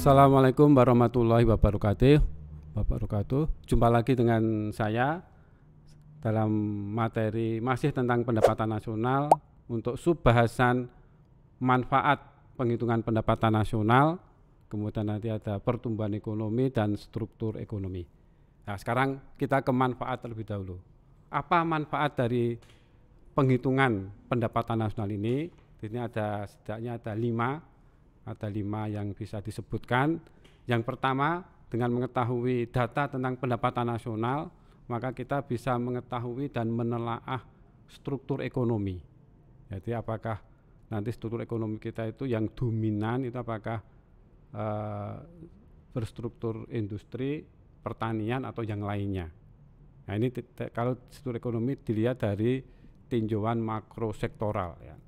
Assalamualaikum warahmatullahi wabarakatuh. Jumpa lagi dengan saya dalam materi masih tentang pendapatan nasional untuk subbahasan manfaat penghitungan pendapatan nasional, kemudian nanti ada pertumbuhan ekonomi dan struktur ekonomi. Nah, sekarang kita ke manfaat terlebih dahulu. Apa manfaat dari penghitungan pendapatan nasional ini? Ini setidaknya ada lima yang bisa disebutkan. Yang pertama, dengan mengetahui data tentang pendapatan nasional, maka kita bisa mengetahui dan menelaah struktur ekonomi. Jadi apakah nanti struktur ekonomi kita itu yang dominan itu apakah berstruktur industri, pertanian atau yang lainnya. Nah, ini kalau struktur ekonomi dilihat dari tinjauan makro sektoral ya.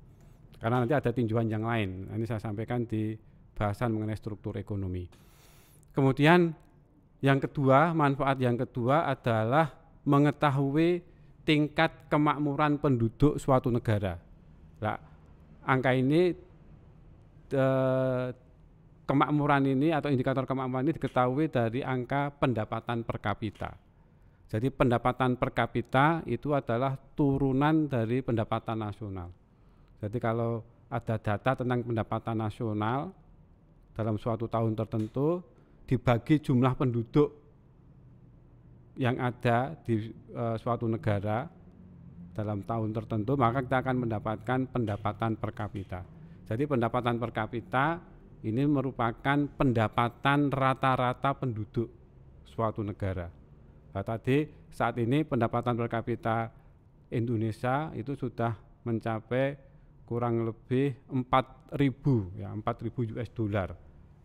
Karena nanti ada tinjauan yang lain. Ini saya sampaikan di bahasan mengenai struktur ekonomi. Kemudian yang kedua, manfaat yang kedua adalah mengetahui tingkat kemakmuran penduduk suatu negara. Nah, angka ini kemakmuran ini atau indikator kemakmuran ini diketahui dari angka pendapatan per kapita. Jadi pendapatan per kapita itu adalah turunan dari pendapatan nasional. Jadi kalau ada data tentang pendapatan nasional dalam suatu tahun tertentu dibagi jumlah penduduk yang ada di suatu negara dalam tahun tertentu, maka kita akan mendapatkan pendapatan per kapita. Jadi pendapatan per kapita ini merupakan pendapatan rata-rata penduduk suatu negara. Nah, tadi saat ini pendapatan per kapita Indonesia itu sudah mencapai kurang lebih 4.000 US dollar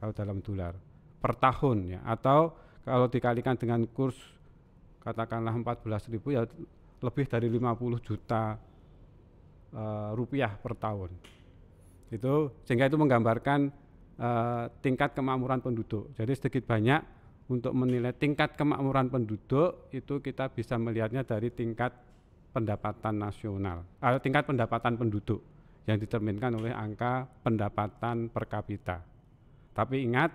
kalau dalam dolar per tahun ya, atau kalau dikalikan dengan kurs katakanlah 14.000 ya lebih dari 50 juta rupiah per tahun. Itu sehingga itu menggambarkan tingkat kemakmuran penduduk. Jadi sedikit banyak untuk menilai tingkat kemakmuran penduduk itu kita bisa melihatnya dari tingkat pendapatan nasional, tingkat pendapatan penduduk yang diterminkan oleh angka pendapatan per kapita. Tapi ingat,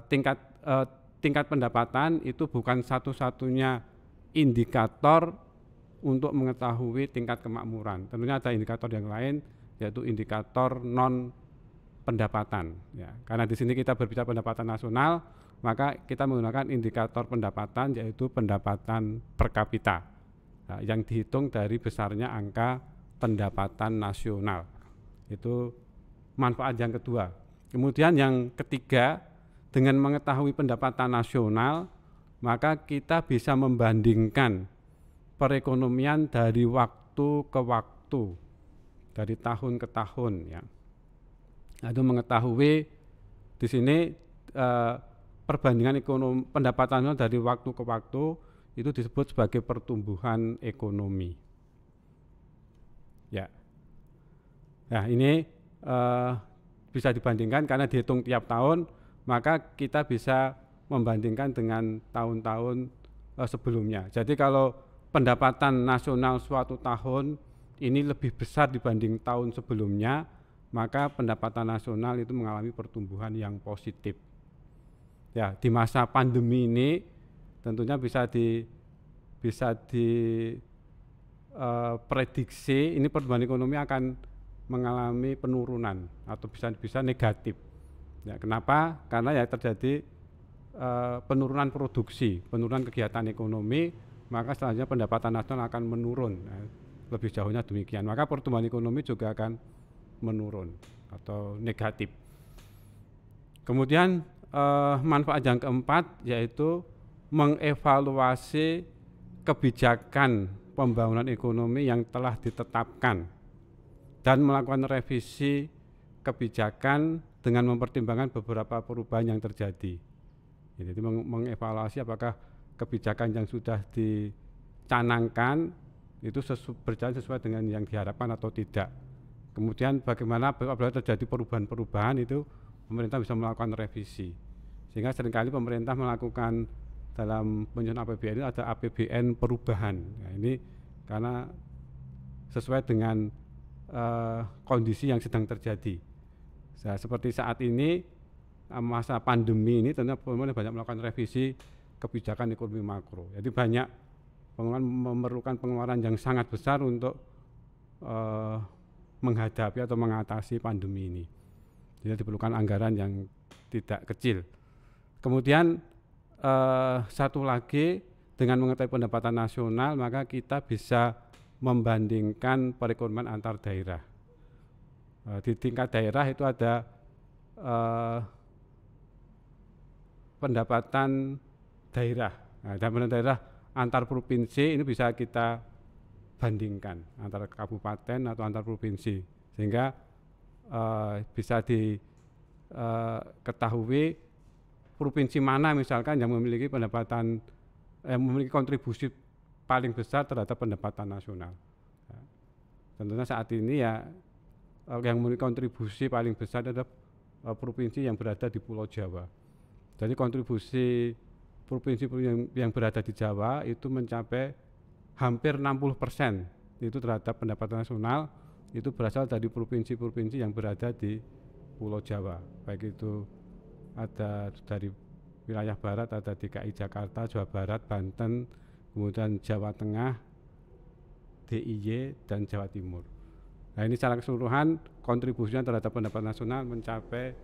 tingkat pendapatan itu bukan satu-satunya indikator untuk mengetahui tingkat kemakmuran. Tentunya ada indikator yang lain, yaitu indikator non pendapatan. Ya, karena di sini kita berbicara pendapatan nasional, maka kita menggunakan indikator pendapatan, yaitu pendapatan per kapita, yang dihitung dari besarnya angka pendapatan nasional. Itu manfaat yang kedua. Kemudian yang ketiga, dengan mengetahui pendapatan nasional, maka kita bisa membandingkan perekonomian dari waktu ke waktu, dari tahun ke tahun ya. Itu mengetahui di sini perbandingan ekonomi pendapatan dari waktu ke waktu itu disebut sebagai pertumbuhan ekonomi. Ya, nah ini bisa dibandingkan karena dihitung tiap tahun, maka kita bisa membandingkan dengan tahun-tahun sebelumnya. Jadi kalau pendapatan nasional suatu tahun ini lebih besar dibanding tahun sebelumnya, maka pendapatan nasional itu mengalami pertumbuhan yang positif. Ya, di masa pandemi ini tentunya bisa prediksi ini pertumbuhan ekonomi akan mengalami penurunan atau bisa negatif. Ya, kenapa? Karena ya terjadi penurunan produksi, penurunan kegiatan ekonomi, maka selanjutnya pendapatan nasional akan menurun. Nah, lebih jauhnya demikian. Maka pertumbuhan ekonomi juga akan menurun atau negatif. Kemudian manfaat yang keempat yaitu mengevaluasi kebijakan pembangunan ekonomi yang telah ditetapkan dan melakukan revisi kebijakan dengan mempertimbangkan beberapa perubahan yang terjadi. Jadi mengevaluasi apakah kebijakan yang sudah dicanangkan itu berjalan sesuai dengan yang diharapkan atau tidak. Kemudian bagaimana apabila terjadi perubahan-perubahan itu pemerintah bisa melakukan revisi. Sehingga seringkali pemerintah melakukan dalam penyusunan APBN itu ada APBN perubahan. Nah, ini karena sesuai dengan kondisi yang sedang terjadi. Nah, seperti saat ini masa pandemi ini tentunya pemerintah banyak melakukan revisi kebijakan ekonomi makro. Jadi banyak pengeluaran memerlukan pengeluaran yang sangat besar untuk menghadapi atau mengatasi pandemi ini. Jadi diperlukan anggaran yang tidak kecil. Kemudian satu lagi, dengan mengetahui pendapatan nasional maka kita bisa membandingkan perekonomian antar daerah. Di tingkat daerah itu ada pendapatan daerah. Nah, pendapatan daerah antar provinsi ini bisa kita bandingkan antara kabupaten atau antar provinsi, sehingga bisa diketahui provinsi mana misalkan yang memiliki pendapatan memiliki kontribusi paling besar terhadap pendapatan nasional. Nah, tentunya saat ini ya yang memiliki kontribusi paling besar adalah provinsi yang berada di Pulau Jawa. Jadi kontribusi provinsi yang berada di Jawa itu mencapai hampir 60% itu terhadap pendapatan nasional, itu berasal dari provinsi-provinsi yang berada di Pulau Jawa. Baik itu ada dari wilayah barat, ada DKI Jakarta, Jawa Barat, Banten, kemudian Jawa Tengah, DIY, dan Jawa Timur. Nah ini secara keseluruhan kontribusinya terhadap pendapatan nasional mencapai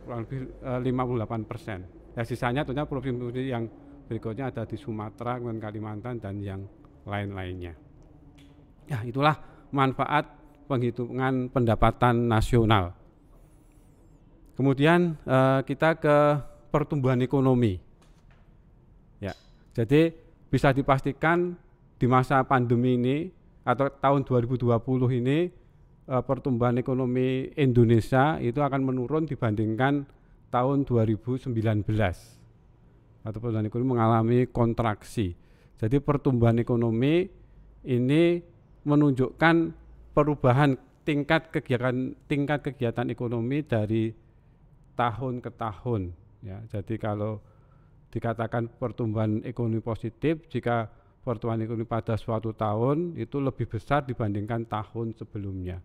kurang lebih 58%. Ya sisanya tentunya provinsi yang berikutnya ada di Sumatera, kemudian Kalimantan, dan yang lain-lainnya. Ya itulah manfaat penghitungan pendapatan nasional. Kemudian kita ke pertumbuhan ekonomi. Ya, jadi bisa dipastikan di masa pandemi ini atau tahun 2020 ini pertumbuhan ekonomi Indonesia itu akan menurun dibandingkan tahun 2019. Atau pertumbuhan ekonomi mengalami kontraksi. Jadi pertumbuhan ekonomi ini menunjukkan perubahan tingkat kegiatan ekonomi dari tahun ke tahun. Ya, jadi kalau dikatakan pertumbuhan ekonomi positif, jika pertumbuhan ekonomi pada suatu tahun itu lebih besar dibandingkan tahun sebelumnya.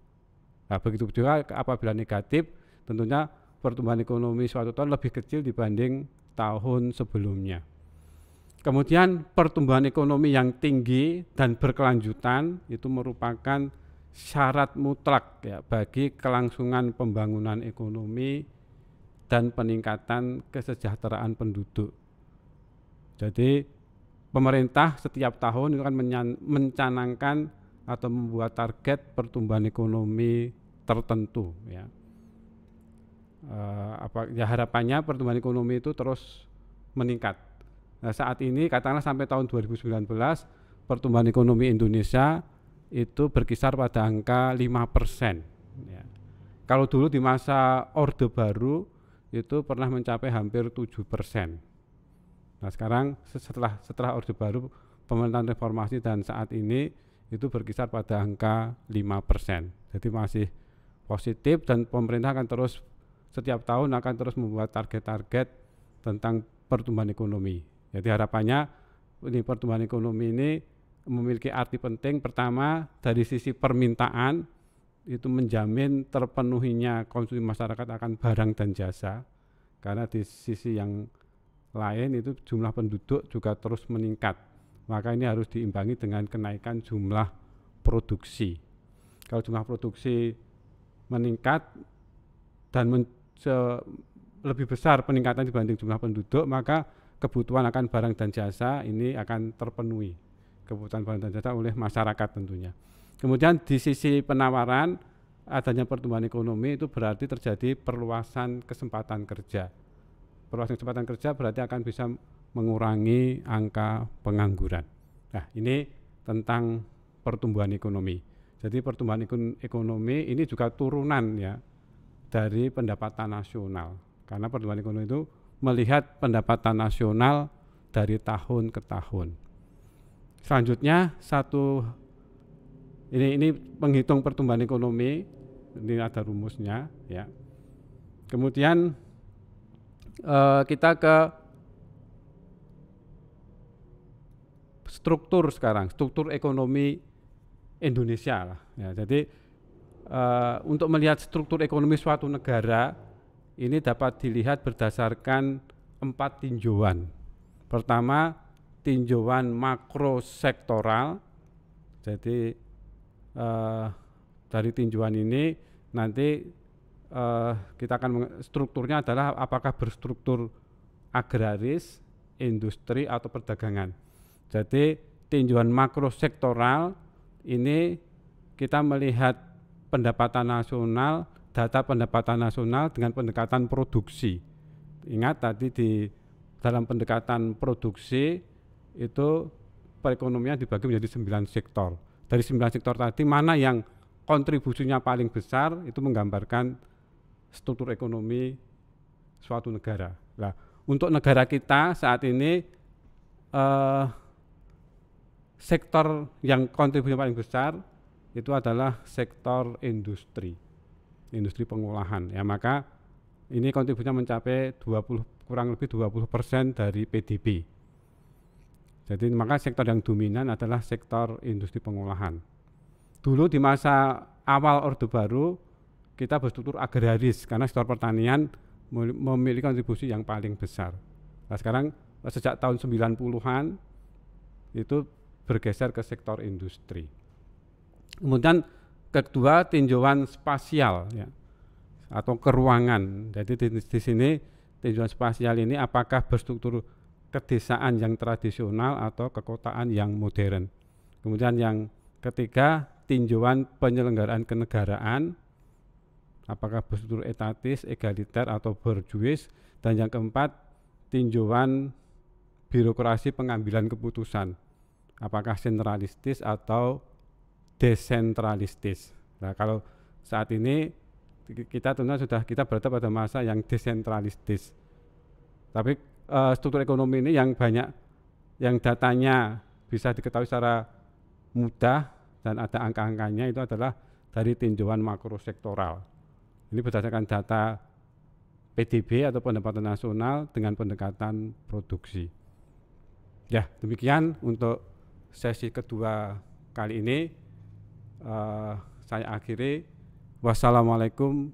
Nah, begitu juga apabila negatif, tentunya pertumbuhan ekonomi suatu tahun lebih kecil dibanding tahun sebelumnya. Kemudian pertumbuhan ekonomi yang tinggi dan berkelanjutan itu merupakan syarat mutlak ya bagi kelangsungan pembangunan ekonomi dan peningkatan kesejahteraan penduduk. Jadi pemerintah setiap tahun itu kan mencanangkan atau membuat target pertumbuhan ekonomi tertentu ya. Harapannya pertumbuhan ekonomi itu terus meningkat. Nah, saat ini katakanlah sampai tahun 2019 pertumbuhan ekonomi Indonesia itu berkisar pada angka 5%. Ya. Kalau dulu di masa Orde Baru itu pernah mencapai hampir 7%. Nah sekarang setelah Orde Baru, pemerintahan reformasi dan saat ini itu berkisar pada angka 5%. Jadi masih positif dan pemerintah akan terus setiap tahun akan terus membuat target-target tentang pertumbuhan ekonomi. Jadi harapannya ini pertumbuhan ekonomi ini memiliki arti penting. Pertama dari sisi permintaan itu menjamin terpenuhinya konsumsi masyarakat akan barang dan jasa, karena di sisi yang lain itu jumlah penduduk juga terus meningkat, maka ini harus diimbangi dengan kenaikan jumlah produksi. Kalau jumlah produksi meningkat dan lebih besar peningkatan dibanding jumlah penduduk, maka kebutuhan akan barang dan jasa ini akan terpenuhi, kebutuhan barang dan jasa oleh masyarakat tentunya. Kemudian di sisi penawaran, adanya pertumbuhan ekonomi itu berarti terjadi perluasan kesempatan kerja. Perluasan kesempatan kerja berarti akan bisa mengurangi angka pengangguran. Nah, ini tentang pertumbuhan ekonomi. Jadi pertumbuhan ekonomi ini juga turunan ya dari pendapatan nasional. Karena pertumbuhan ekonomi itu melihat pendapatan nasional dari tahun ke tahun. Selanjutnya ini penghitung pertumbuhan ekonomi, ini ada rumusnya ya. Kemudian kita ke struktur sekarang, struktur ekonomi Indonesia lah. Ya, jadi untuk melihat struktur ekonomi suatu negara ini dapat dilihat berdasarkan 4 tinjauan. Pertama, tinjauan makrosektoral. Jadi dari tinjauan ini nanti kita akan strukturnya adalah apakah berstruktur agraris, industri atau perdagangan. Jadi tinjauan makrosektoral ini kita melihat pendapatan nasional, data pendapatan nasional dengan pendekatan produksi. Ingat tadi di dalam pendekatan produksi itu perekonomian dibagi menjadi 9 sektor. Dari 9 sektor tadi mana yang kontribusinya paling besar itu menggambarkan struktur ekonomi suatu negara. Nah, untuk negara kita saat ini sektor yang kontribusinya paling besar itu adalah sektor industri pengolahan. Ya, maka ini kontribusinya mencapai kurang lebih 20% dari PDB. Jadi maka sektor yang dominan adalah sektor industri pengolahan. Dulu di masa awal Orde Baru kita berstruktur agraris karena sektor pertanian memiliki kontribusi yang paling besar. Nah, sekarang sejak tahun 90-an itu bergeser ke sektor industri. Kemudian kedua, tinjauan spasial ya, atau keruangan. Jadi di sini tinjauan spasial ini apakah berstruktur kedesaan yang tradisional atau kekotaan yang modern. Kemudian yang ketiga, tinjauan penyelenggaraan kenegaraan, apakah berstruktur etatis, egaliter atau bourgeois. Dan yang keempat, tinjauan birokrasi pengambilan keputusan, apakah sentralistis atau desentralistis. Nah, kalau saat ini kita tentunya kita berada pada masa yang desentralistis. Tapi struktur ekonomi ini yang banyak, yang datanya bisa diketahui secara mudah dan ada angka-angkanya itu adalah dari tinjauan makrosektoral. Ini berdasarkan data PDB atau pendapatan nasional dengan pendekatan produksi. Ya, demikian untuk sesi kedua kali ini. Saya akhiri. Wassalamualaikum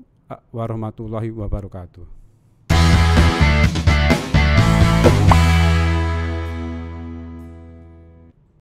warahmatullahi wabarakatuh.